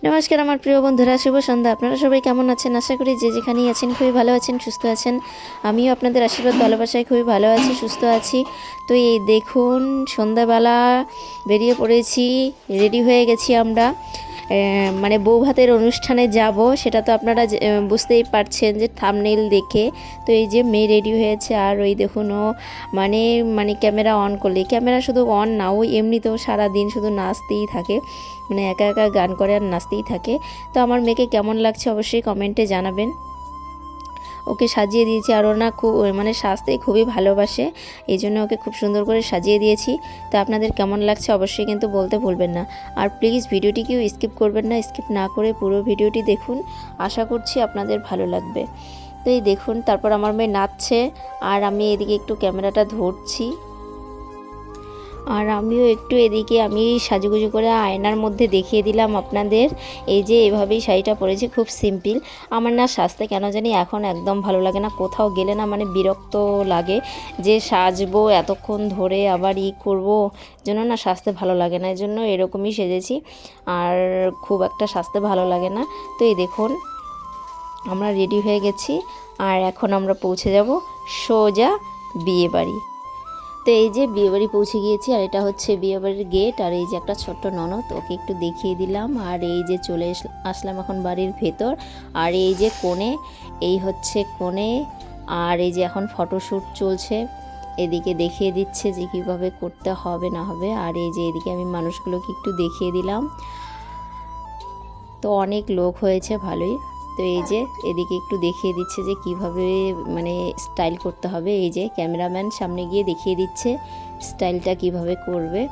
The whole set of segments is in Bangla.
নমস্কার আমার প্রিয় বন্ধুরা, শুভ সন্ধ্যা। আপনারা সবাই কেমন আছেন? আশা করি যে যেখানেই আছেন খুবই ভালো আছেন, সুস্থ আছেন। আমিও আপনাদের আশীর্বাদ ভালোবাসায় খুবই ভালো আছি, সুস্থ আছি। তো এই দেখুন, সন্ধ্যাবেলা বেরিয়ে পড়েছি, রেডি হয়ে গেছি আমরা। মানে বউ ভাতের অনুষ্ঠানে যাব, সেটা তো আপনারা বুঝতেই পারছেন যে থাম্বনেইল দেখে। তো এই যে মেয়ে রেডি হয়েছে, আর ওই দেখুন ও মানে মানে ক্যামেরা অন করলে, ক্যামেরা শুধু অন না, ও এমনিতেও সারাদিন শুধু নাচতেই থাকে, মানে একা একা গান করে আর নাচতেই থাকে। তো আমার মেয়েকে কেমন লাগছে অবশ্যই কমেন্টে জানাবেন। ওকে সাজিয়ে দিয়েছি, আর ও না খুব মানে সাজতে খুবই ভালোবাসে, এই জন্য ওকে খুব সুন্দর করে সাজিয়ে দিয়েছি। তো আপনাদের কেমন লাগছে অবশ্যই কিন্তু বলতে ভুলবেন না। আর প্লিজ ভিডিওটি কেউ স্কিপ করবেন না, স্কিপ না করে পুরো ভিডিওটি দেখুন, আশা করছি আপনাদের ভালো লাগবে। তো এই দেখুন, তারপর আমার মেয়ে নাচছে আর আমি এদিকে একটু ক্যামেরাটা ধরছি, আর আমিও একটু এদিকে আমি সাজুগুজু করে আয়নার মধ্যে দেখিয়ে দিলাম আপনাদের। এই যে এভাবেই শাড়িটা পরেছি, খুব সিম্পল। আমার না সাজতে কেন জানি এখন একদম ভালো লাগে না, কোথাও গেলে না মানে বিরক্ত লাগে যে সাজবো এতক্ষণ ধরে, আবার করব, জন্য না সাজতে ভালো লাগে না, এই জন্য এরকমই সেজেছি, আর খুব একটা সাজতে ভালো লাগে না। তো এই দেখুন আমরা রেডি হয়ে গেছি, আর এখন আমরা পৌঁছে যাব সোজা বিয়েবাড়ি। তো এই যে বিয়েবাড়ি পৌঁছে গিয়েছি, আর এটা হচ্ছে বিয়েবাড়ির গেট, আর এই যে একটা ছোট্ট ননদ, ওকে একটু দেখিয়ে দিলাম। আর এই যে চলে আসলাম এখন বাড়ির ভেতর, আর এই যে কোণে, এই হচ্ছে কোণে, আর এই যে এখন ফটোশ্যুট চলছে, এদিকে দেখিয়ে দিচ্ছে যে কীভাবে করতে হবে না হবে। আর এই যে এদিকে আমি মানুষগুলোকে একটু দেখিয়ে দিলাম। তো অনেক লোক হয়েছে ভালোই। তো এই যে এদিকে একটু দেখিয়ে দিচ্ছে যে কিভাবে মানে স্টাইল করতে হবে, এই যে ক্যামেরাম্যান সামনে গিয়ে দেখিয়ে দিচ্ছে স্টাইলটা কিভাবে করবে।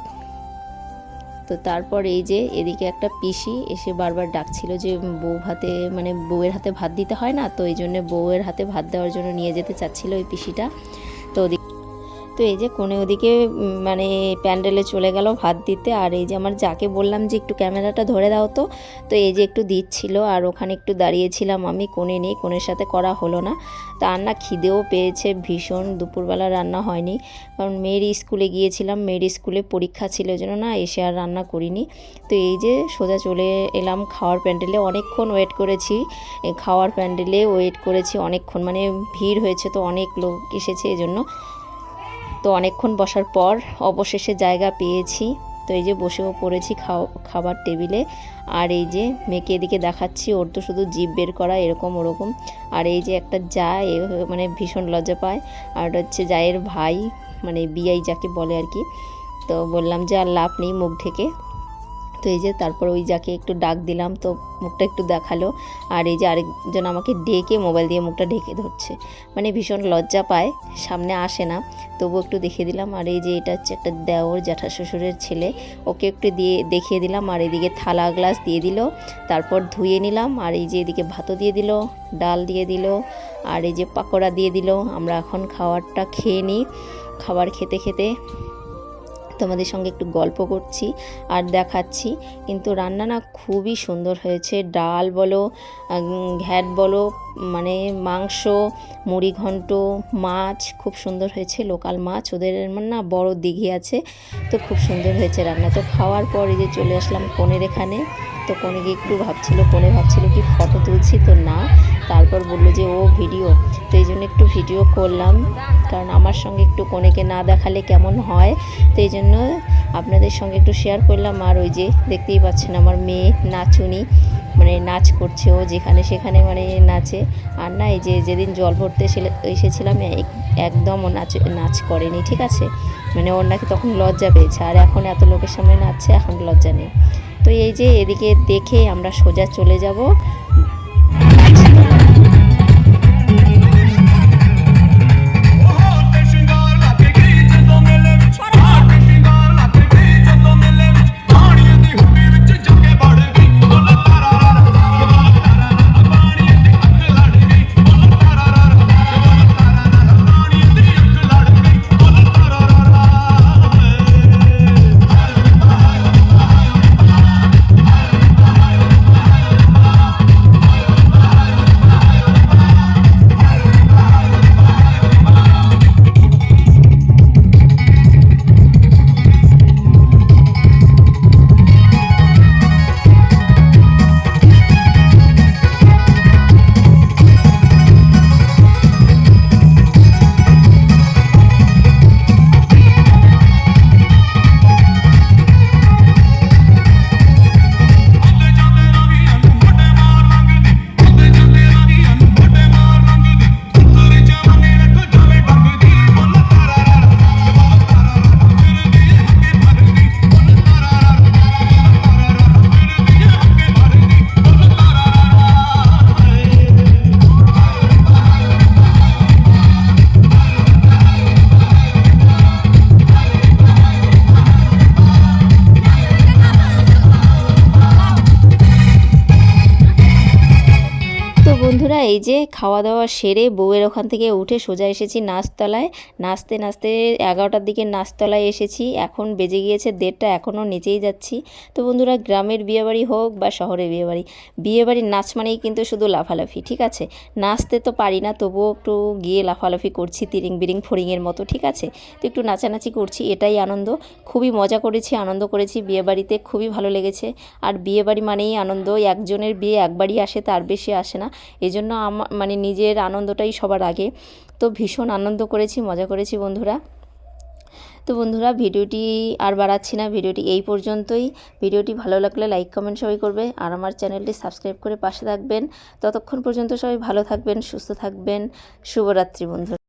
তো তারপর এই যে এদিকে একটা পিসি এসে বারবার ডাকছিল যে বউ ভাতে মানে বউয়ের হাতে ভাত দিতে হয় না, তো এই জন্য বউয়ের হাতে ভাত দেওয়ার জন্য নিয়ে যেতে চাচ্ছিল ওই পিসিটা। তো এই যে কোণে ওদিকে মানে প্যান্ডেলে চলে গেল ভাত দিতে, আর এই যে আমার যাকে বললাম যে একটু ক্যামেরাটা ধরে দাও, তো এই যে একটু দিচ্ছিল, আর ওখানে একটু দাঁড়িয়েছিলাম আমি, কোণে নেই, কোণের সাথে করা হলো না। তার না খিদেও পেয়েছে ভীষণ, দুপুরবেলা রান্না হয়নি, কারণ মেয়ের স্কুলে গিয়েছিলাম, মেয়ের স্কুলে পরীক্ষা ছিল, জন্য না এসে আর রান্না করিনি। তো এই যে সোজা চলে এলাম খাওয়ার প্যান্ডেলে, অনেকক্ষণ ওয়েট করেছি, খাওয়ার প্যান্ডেলে ওয়েট করেছি অনেকক্ষণ, মানে ভিড় হয়েছে তো অনেক লোক এসেছে এজন্য। তো অনেকক্ষণ বসার পর অবশেষে জায়গা পেয়েছি, তো এই যে বসেও পড়েছি খাবার টেবিলে। আর এই যে মেয়েকে এদিকে দেখাচ্ছি, ওর তো শুধু জিভ বের করা এরকম ওরকম। আর এই যে একটা যা মানে ভীষণ লজ্জা পায়, আর হচ্ছে জায়ের ভাই, মানে বিয়াই যাকে বলে আর কি। তো বললাম যে আর লাভ নেই মুখ ঢেকে। তো এই যে তারপর ওই যাকে একটু ডাক দিলাম, তো মুখটা একটু দেখালো, আর এই যে আরেকজন আমাকে ডেকে মোবাইল দিয়ে মুখটা ঢেকে ধরছে, মানে ভীষণ লজ্জা পায়, সামনে আসে না, তবু একটু দেখিয়ে দিলাম। আর এই যে এটা হচ্ছে একটা দেওর জ্যাঠা শ্বশুরের ছেলে, ওকে একটু দেখিয়ে দিলাম। আর এদিকে থালা গ্লাস দিয়ে দিল, তারপর ধুয়ে নিলাম। আর এই যে এদিকে ভাতও দিয়ে দিল, ডাল দিয়ে দিল, আর এই যে পাকোড়া দিয়ে দিল। আমরা এখন খাবারটা খেয়ে নিই। খাবার খেতে খেতে তোমাদের সঙ্গে একটু গল্প করছি আর দেখাচ্ছি। কিন্তু রান্না না খুবই সুন্দর হয়েছে, ডাল বলো, ঘ্যাট বলো, মানে মাংস, মুড়ি ঘন্ট, মাছ খুব সুন্দর হয়েছে, লোকাল মাছ, ওদের না বড় দিঘি আছে, তো খুব সুন্দর হয়েছে রান্না। তো খাওয়ার পরে যে চলে আসলাম কনের এখানে, তো কনেকে একটু কনে ভাবছিল কি ফটো তুলছি, তো না, তারপর বললো যে ও ভিডিও, তো এই জন্য একটু ভিডিও করলাম, কারণ আমার সঙ্গে একটু কনেকে না দেখালে কেমন হয়, তো এই জন্য আপনাদের সঙ্গে একটু শেয়ার করলাম। আর ওই যে দেখতেই পাচ্ছেন আমার মেয়ে নাচুনি, মানে নাচ করছে, ও যেখানে সেখানে মানে নাচে। আর না এই যে যেদিন জল ভরতে এসেছিলাম একদম ও নাচ করেনি, ঠিক আছে, মানে ওর নাকি তখন লজ্জা পেয়েছে, আর এখন এত লোকের সামনে নাচছে, এখন লজ্জা নেই। তো এই যে এদিকে দেখে আমরা সোজা চলে যাব বন্ধুরা এই যে খাওয়া দাওয়া সেরে বউয়ের ওখান থেকে উঠে সোজা এসেছি নাচতলায়। নাচতে নাচতে 11টার দিকে নাচতলায় এসেছি, এখন বেজে গিয়েছে 1:30, এখনও নেচেই যাচ্ছি। তো বন্ধুরা গ্রামের বিয়েবাড়ি হোক বা শহরের বিয়েবাড়ি, বিয়েবাড়ির নাচ মানেই কিন্তু শুধু লাফালাফি, ঠিক আছে। নাচতে তো পারি না, তবুও একটু গিয়ে লাফালাফি করছি তিরিং বিরিং ফড়িংয়ের মতো, ঠিক আছে। তো একটু নাচানাচি করছি, এটাই আনন্দ। খুবই মজা করেছি, আনন্দ করেছি, বিয়েবাড়িতে খুবই ভালো লেগেছে। আর বিয়েবাড়ি মানেই আনন্দ, একজনের বিয়ে একবারই আসে, তার বেশি আসে না। এজন্য মানে নিজের আনন্দটাই সবার আগে। তো ভীষণ আনন্দ করেছি, মজা করেছি বন্ধুরা। তো বন্ধুরা ভিডিওটি আর বাড়াচ্ছি না, ভিডিওটি এই পর্যন্তই। ভিডিওটি ভালো লাগলে লাইক কমেন্ট সবাই করবে, আর আমার চ্যানেলটি সাবস্ক্রাইব করে পাশে থাকবেন। ততক্ষণ পর্যন্ত সবাই ভালো থাকবেন, সুস্থ থাকবেন। শুভরাত্রি বন্ধুরা।